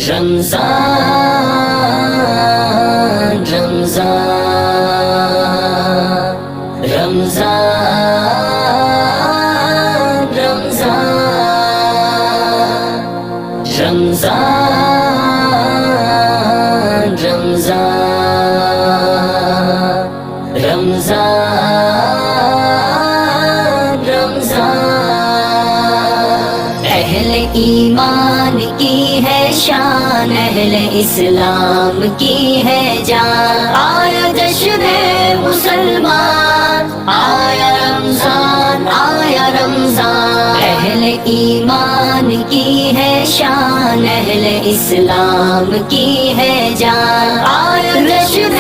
رمضان رمضان رمضان رمضان رمضان رمضان رمضان رمضان اہل ایمان کی ہے شان، اہل اسلام کی ہے جان، آیا جشن مسلمان، آیا رمضان آیا رمضان، اہل ایمان کی ہے شان، اہل اسلام کی ہے جان، آیا جشن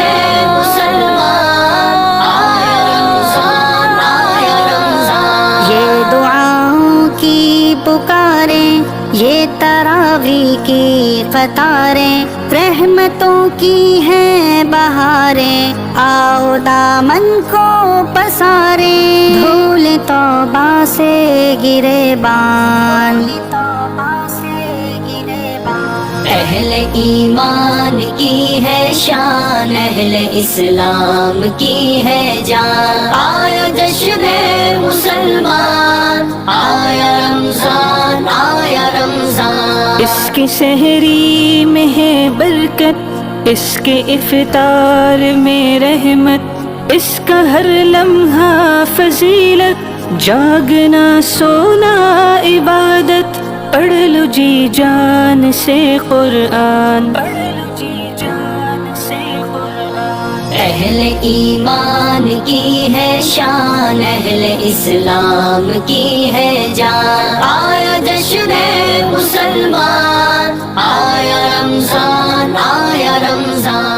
مسلمان، آیا رمضان آیا رمضان۔ یہ دعاؤں کی پکاریں، یہ تراویح کی قطاریں، رحمتوں کی ہیں بہاریں، آؤ دامن کو پساریں، دھول توبہ سے گرے بان۔ اہل ایمان کی ہے شان، اہل اسلام کی ہے جان، آیا جشن مسلمان، آیا رمضان آیا رمضان۔ اس کی سحری میں ہے برکت، اس کے افطار میں رحمت، اس کا ہر لمحہ فضیلت، جاگنا سونا عبادت، پڑھ لو جی جان سے قرآن، پڑھ لو جی جان سے قرآن۔ اہل ایمان کی ہے شان، اہل اسلام کی ہے جان، آیا جشن مسلمان، آیا رمضان آیا رمضان۔